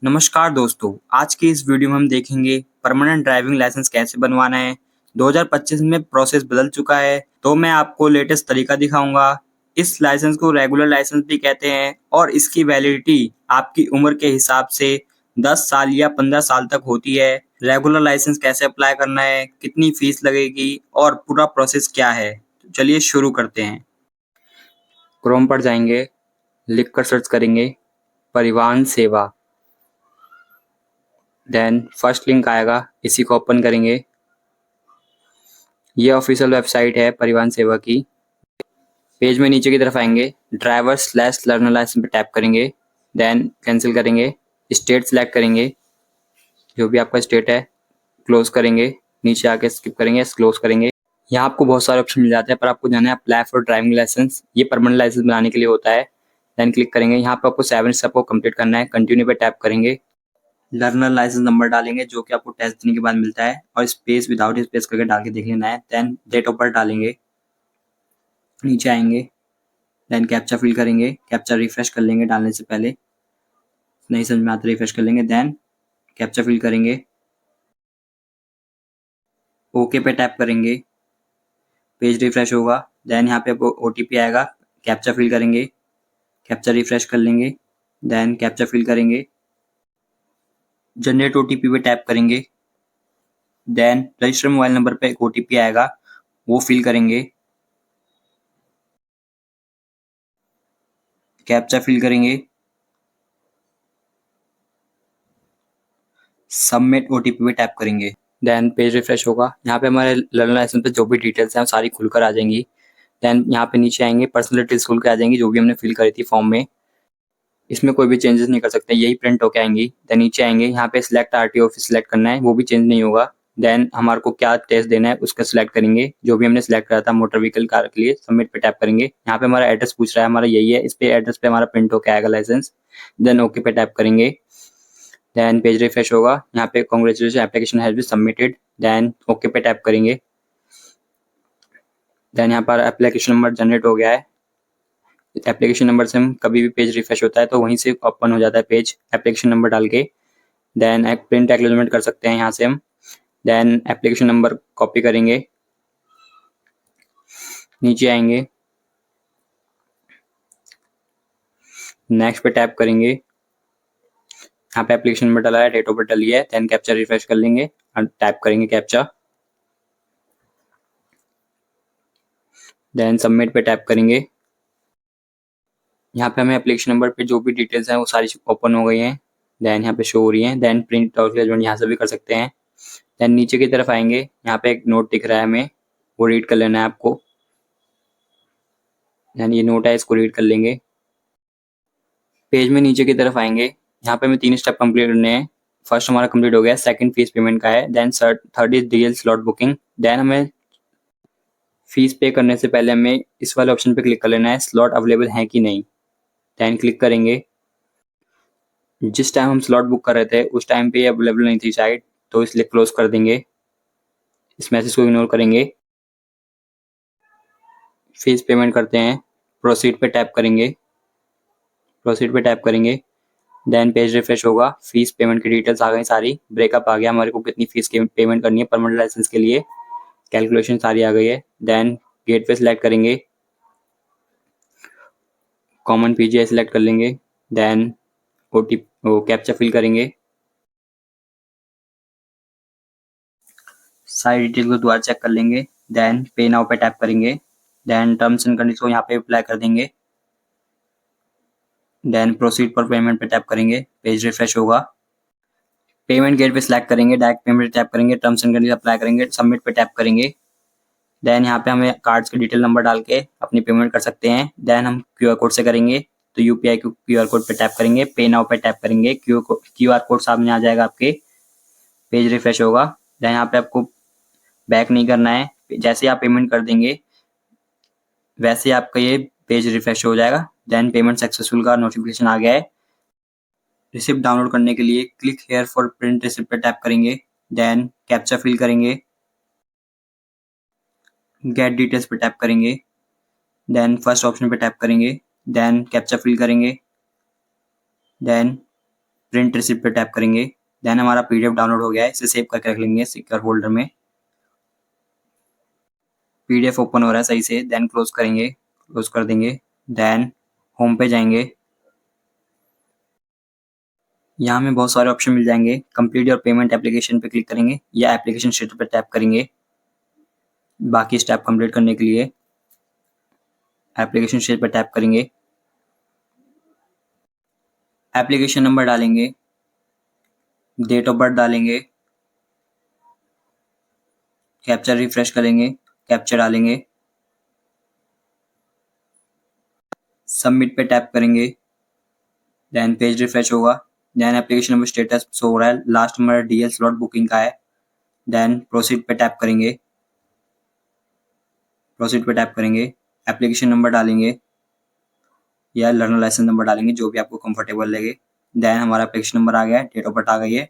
नमस्कार दोस्तों, आज की इस वीडियो में हम देखेंगे परमानेंट ड्राइविंग लाइसेंस कैसे बनवाना है। 2025 में प्रोसेस बदल चुका है, तो मैं आपको लेटेस्ट तरीका दिखाऊंगा। इस लाइसेंस को रेगुलर लाइसेंस भी कहते हैं और इसकी वैलिडिटी आपकी उम्र के हिसाब से 10 साल या 15 साल तक होती है। रेगुलर लाइसेंस कैसे अप्लाई करना है, कितनी फीस लगेगी और पूरा प्रोसेस क्या है, तो चलिए शुरू करते हैं। क्रोम पर जाएंगे, लिखकर सर्च करेंगे परिवहन सेवा। देन फर्स्ट लिंक आएगा, इसी को ओपन करेंगे। ये ऑफिशियल वेबसाइट है परिवहन सेवा की। पेज में नीचे की तरफ आएंगे, ड्राइवर स्लैश लर्नर लाइसेंस पे टैप करेंगे। देन कैंसिल करेंगे, स्टेट सेलेक्ट करेंगे, जो भी आपका स्टेट है क्लोज करेंगे। नीचे आके स्किप करेंगे, क्लोज करेंगे। यहाँ आपको बहुत सारे ऑप्शन मिल जाते हैं, पर आपको जाना है अप्लाई फॉर ड्राइविंग लाइसेंस। ये परमानेंट लाइसेंस बनाने के लिए होता है। देन क्लिक करेंगे, यहाँ पे आपको 7 स्टेप को कंप्लीट करना है। कंटिन्यू पे टैप करेंगे, लर्नर लाइसेंस नंबर डालेंगे जो कि आपको टेस्ट देने के बाद मिलता है, और स्पेस विदाउट स्पेस करके डाल के देख लेना है। देन डेट ऑफ बर्थ डालेंगे, नीचे आएंगे, देन कैप्चा फिल करेंगे। कैप्चा रिफ्रेश कर लेंगे डालने से पहले, नहीं समझ में आता रिफ्रेश कर लेंगे। देन कैप्चा फिल करेंगे, ओके पे टैप करेंगे, पेज रिफ्रेश होगा। देन यहाँ पे आपको ओटीपी आएगा, कैप्चा फिल करेंगे, कैप्चा रिफ्रेश कर लेंगे। देन कैप्चा फिल करेंगे, जनरेट ओटीपी पे टैप करेंगे। देन रजिस्टर मोबाइल नंबर पे एक ओटीपी आएगा, वो फिल करेंगे, कैप्चा फिल करेंगे, सबमिट ओटीपी पे टैप करेंगे। देन पेज रिफ्रेश होगा। यहाँ पे हमारे लर्नर लाइसेंस पे जो भी डिटेल्स हैं वो सारी खुलकर आ जाएंगी। देन यहाँ पे नीचे आएंगे, पर्सनल डिटेल्स खुल के आ जाएंगी जो भी हमने फिल करी थी फॉर्म में। इसमें कोई भी चेंजेस नहीं कर सकते, यही प्रिंट होके आएंगी। देन नीचे आएंगे, यहाँ पे सिलेक्ट आरटीओ ऑफिस सिलेक्ट करना है, वो भी चेंज नहीं होगा। देन हमारे को क्या टेस्ट देना है उसका सिलेक्ट करेंगे, जो भी हमने सिलेक्ट करा था मोटर व्हीकल कार के लिए। सबमिट पे टैप करेंगे। यहाँ पे हमारा एड्रेस पूछ रहा है, हमारा यही है, इस पे एड्रेस पे हमारा प्रिंट होके आएगा लाइसेंस। देन ओके पे टैप करेंगे। देन पेज रिफ्रेश होगा, यहाँ पे congratulation application has been submitted. Then okay पे टैप करेंगे। देन यहाँ पर एप्लीकेशन नंबर जनरेट हो गया है। एप्लीकेशन नंबर से हम कभी भी पेज रिफ्रेश होता है तो वहीं से ओपन हो जाता है पेज, एप्लीकेशन नंबर डाल के। देन एक प्रिंट एक्नॉलेजमेंट कर सकते हैं यहाँ से हम। देन एप्लीकेशन नंबर कॉपी करेंगे, नीचे आएंगे, नेक्स्ट पे टैप करेंगे। यहाँ पे एप्लीकेशन नंबर डाला है, डेट ऑफ बर्थ डाली है। देन कैप्चा रिफ्रेश कर लेंगे और टैप करेंगे कैप्चा। देन सबमिट पे टैप करेंगे। यहाँ पे हमें एप्लीकेशन नंबर पे जो भी डिटेल्स हैं वो सारी ओपन हो गई हैं। देन यहाँ पे शो हो रही हैं। देन प्रिंट और यहाँ से भी कर सकते हैं। देन नीचे की तरफ आएंगे, यहाँ पे एक नोट दिख रहा है हमें, वो रीड कर लेना है आपको। देन ये नोट है, इसको रीड कर लेंगे। पेज में नीचे की तरफ आएंगे, यहाँ पे हमें 3 स्टेप कंप्लीट करने हैं। फर्स्ट हमारा कंप्लीट हो गया, सेकंड फीस पेमेंट का है। Then third is DL slot booking. Then हमें फीस पे करने से पहले हमें इस वाले ऑप्शन पे क्लिक कर लेना है, स्लॉट अवेलेबल है कि नहीं। देन क्लिक करेंगे। जिस टाइम हम स्लॉट बुक कर रहे थे उस टाइम पे अवेलेबल नहीं थी साइट, तो इसलिए क्लोज कर देंगे। इस मैसेज को इग्नोर करेंगे। फीस पेमेंट करते हैं, प्रोसीड पे टैप करेंगे, प्रोसीड पे टैप करेंगे। देन पेज रिफ्रेश होगा, फीस पेमेंट की डिटेल्स आ गई सारी, ब्रेकअप आ गया, हमारे को कितनी फीस की पेमेंट करनी है परमानेंट लाइसेंस के लिए, कैलकुलेशन सारी आ गई है। देन गेटवे सिलेक्ट करेंगे, कॉमन पीजीआई सिलेक्ट कर लेंगे। देन कैप्चा फिल करेंगे, सारी डिटेल को दोबारा चेक कर लेंगे। देन पे नाउ पे टैप करेंगे। देन टर्म्स एंड कंडीशन को यहाँ पे अप्लाई कर देंगे। देन प्रोसीड पर पेमेंट पे टैप करेंगे, पेज रिफ्रेश होगा। पेमेंट गेट पे सिलेक्ट करेंगे, डायरेक्ट पेमेंट टैप करेंगे, टर्म्स एंड कंडीशन अप्लाई करेंगे, सबमिट पे टैप करेंगे। देन यहाँ पे हमें कार्ड्स के डिटेल नंबर डाल के अपनी पेमेंट कर सकते हैं। देन हम क्यूआर कोड से करेंगे, तो यूपीआई क्यूआर कोड पे टैप करेंगे, पे नाउ पे टैप करेंगे, क्यूआर कोड सामने आ जाएगा आपके, पेज रिफ्रेश होगा। देन यहाँ पे आपको बैक नहीं करना है, जैसे आप पेमेंट कर देंगे वैसे आपका ये पेज रिफ्रेश हो जाएगा। देन पेमेंट सक्सेसफुल का नोटिफिकेशन आ गया है। रिसिप्ट डाउनलोड करने के लिए click here for print receipt पे टैप करेंगे। देन कैप्चा फिल करेंगे, गेट डिटेल्स पे टैप करेंगे। देन फर्स्ट ऑप्शन पे टैप करेंगे। देन कैप्चा फिल करेंगे। देन प्रिंट रिसिप्ट पे टैप करेंगे। देन हमारा PDF डाउनलोड हो गया है, इसे सेव करके रख लेंगे सिक्योर फोल्डर में। PDF ओपन हो रहा है सही से, देन क्लोज करेंगे, क्लोज कर देंगे। देन होम पे जाएंगे, यहाँ में बहुत सारे ऑप्शन मिल जाएंगे। कंप्लीट योर पेमेंट एप्लीकेशन पे क्लिक करेंगे या एप्लीकेशन स्टेटस पे टैप करेंगे बाकी स्टेप कंप्लीट करने के लिए। एप्लीकेशन स्टेटस पे टैप करेंगे, एप्लीकेशन नंबर डालेंगे, डेट ऑफ बर्थ डालेंगे, कैप्चर रिफ्रेश करेंगे, कैप्चर डालेंगे, सबमिट पे टैप करेंगे। देन पेज रिफ्रेश होगा। Then application number status show हो रहा है, लास्ट हमारा DL स्लॉट बुकिंग का है। देन प्रोसीड पे टैप करेंगे, प्रोसीड पे टैप करेंगे, एप्लीकेशन नंबर डालेंगे या लर्नर लाइसेंस नंबर डालेंगे, जो भी आपको कंफर्टेबल लगे। देन हमारा एप्लीकेशन नंबर आ गया है, डेट ऑफ बर्थ आ गई है।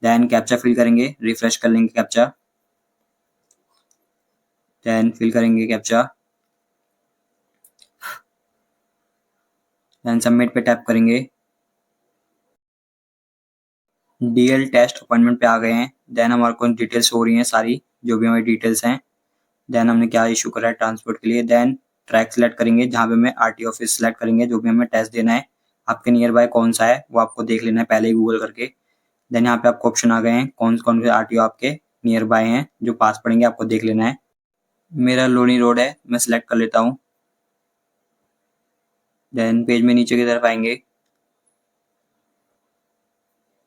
देन कैप्चा फिल करेंगे, रिफ्रेश कर लेंगे कैप्चा, देन फिल करेंगे कैप्चा, देन सबमिट पे टैप करेंगे। DL टेस्ट अपॉइंटमेंट पे आ गए हैं। देन हमारे को डिटेल्स हो रही हैं सारी, जो भी हमारी डिटेल्स हैं। देन हमने क्या इशू करा है ट्रांसपोर्ट के लिए। देन ट्रैक सेलेक्ट करेंगे, जहाँ पे हमें RTO ऑफिस सेलेक्ट करेंगे, जो भी हमें टेस्ट देना है। आपके नियर बाय कौन सा है वो आपको देख लेना है पहले ही गूगल करके। देन यहाँ पे आपको ऑप्शन आ गए हैं कौन कौन से RTO आपके नियर बाय हैं, जो पास पड़ेंगे आपको देख लेना है। मेरा लोनी रोड है, मैं सिलेक्ट कर लेता हूँ। देन पेज में नीचे की तरफ आएंगे।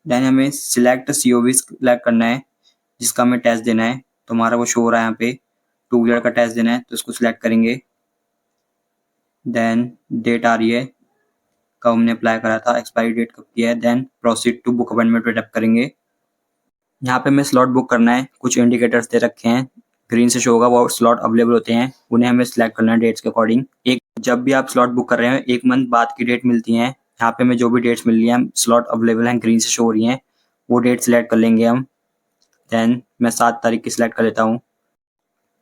देन हमें सिलेक्ट COV सिलेक्ट करना है जिसका हमें टेस्ट देना है। तो हमारा वो शो हो रहा है यहाँ पे, 2 व्हीलर का टेस्ट देना है, तो उसको सिलेक्ट करेंगे। देन डेट आ रही है कब हमने अप्लाई करा था, एक्सपायरी डेट कब की है। Then proceed to book appointment पे टैप करेंगे। यहाँ पे हमें स्लॉट बुक करना है, कुछ इंडिकेटर्स दे रखे हैं, ग्रीन से शो होगा वो स्लॉट अवेलेबल होते हैं, उन्हें हमें सिलेक्ट करना है डेट्स के अकॉर्डिंग। एक जब भी आप स्लॉट बुक कर रहे हैं 1 मंथ बाद की डेट मिलती है। यहाँ पे हमें जो भी डेट्स मिल रही हैं स्लॉट अवेलेबल हैं, ग्रीन से शो हो रही हैं, वो डेट सिलेक्ट कर लेंगे हम। देन मैं 7 तारीख की सिलेक्ट कर लेता हूँ।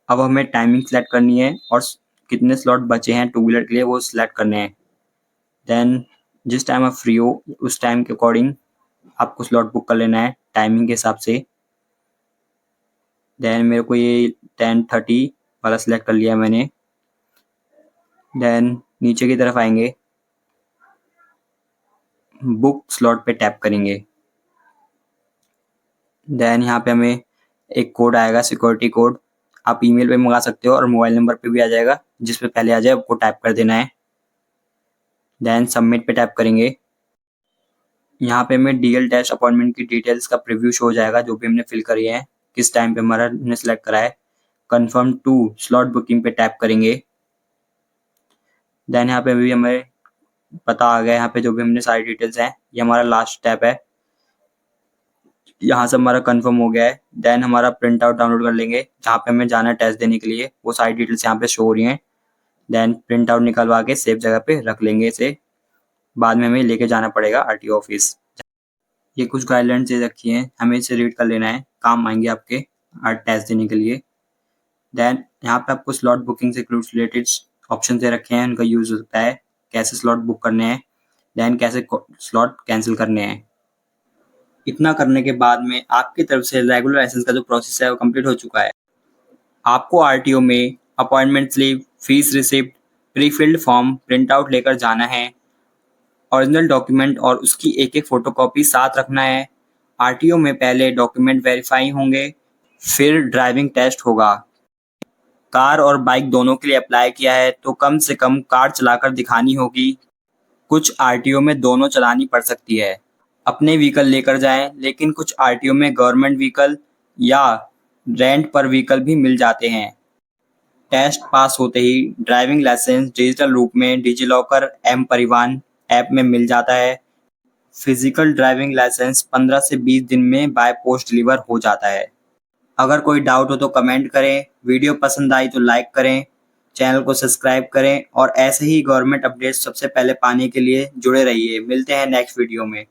अब हमें टाइमिंग सिलेक्ट करनी है और कितने स्लॉट बचे हैं 2 व्हीलर के लिए वो सिलेक्ट करने हैं। देन जिस टाइम आप फ्री हो उस टाइम के अकॉर्डिंग आपको स्लॉट बुक कर लेना है टाइमिंग के हिसाब से। देन मेरे को ये 10:30 वाला सिलेक्ट कर लिया मैंने। देन नीचे की तरफ आएंगे, बुक स्लॉट पे टैप करेंगे। देन यहाँ पे हमें एक कोड आएगा, सिक्योरिटी कोड, आप ईमेल पे मंगा सकते हो और मोबाइल नंबर पे भी आ जाएगा, जिस पे पहले आ जाए आपको टाइप कर देना है। देन सबमिट पे टैप करेंगे। यहाँ पे हमें DL टेस्ट अपॉइंटमेंट की डिटेल्स का प्रीव्यू शो हो जाएगा, जो भी हमने फिल करी है, किस टाइम पे हमारा हमने सेलेक्ट करा है। कंफर्म टू स्लॉट बुकिंग पे टैप करेंगे। देन यहाँ पे भी हमें पता आ गया, यहाँ पे जो भी हमने सारी डिटेल्स हैं, ये हमारा लास्ट स्टेप है, यहाँ से हमारा कंफर्म हो गया है। देन हमारा प्रिंट आउट डाउनलोड कर लेंगे, जहाँ पे हमें जाना है टेस्ट देने के लिए, वो सारी डिटेल्स यहाँ पे शो हो रही हैं। देन प्रिंट आउट निकलवा के सेफ जगह पे रख लेंगे इसे, बाद में हमें लेके जाना पड़ेगा RTO ऑफिस। ये कुछ गाइडलाइंस दे रखी हैं, हमें इसे रीड कर लेना है, काम आएंगे आपके टेस्ट देने के लिए। देन यहाँ पे आपको स्लॉट बुकिंग से रिलेटेड ऑप्शन दे रखे हैं, उनका यूज होता है, कैसे स्लॉट बुक करने हैं, देन कैसे स्लॉट कैंसिल करने हैं। इतना करने के बाद में आपकी तरफ से रेगुलर लाइसेंस का जो प्रोसेस है वो कंप्लीट हो चुका है। आपको RTO में appointment slip, fees receipt, pre-field form print out लेकर जाना है, ओरिजिनल डॉक्यूमेंट और उसकी एक एक फोटोकॉपी साथ रखना है। RTO में पहले डॉक्यूमेंट वेरीफाई होंगे, फिर ड्राइविंग टेस्ट होगा। कार और बाइक दोनों के लिए अप्लाई किया है तो कम से कम कार चलाकर दिखानी होगी। कुछ RTO में दोनों चलानी पड़ सकती है। अपने व्हीकल लेकर जाएं, लेकिन कुछ RTO में गवर्नमेंट व्हीकल या रेंट पर व्हीकल भी मिल जाते हैं। टेस्ट पास होते ही ड्राइविंग लाइसेंस डिजिटल रूप में डिजिलॉकर परिवहन ऐप में मिल जाता है। फिजिकल ड्राइविंग लाइसेंस 15 से 20 दिन में बाय पोस्ट डिलीवर हो जाता है। अगर कोई डाउट हो तो कमेंट करें, वीडियो पसंद आई तो लाइक करें, चैनल को सब्सक्राइब करें और ऐसे ही गवर्नमेंट अपडेट्स सबसे पहले पाने के लिए जुड़े रहिए। मिलते हैं नेक्स्ट वीडियो में।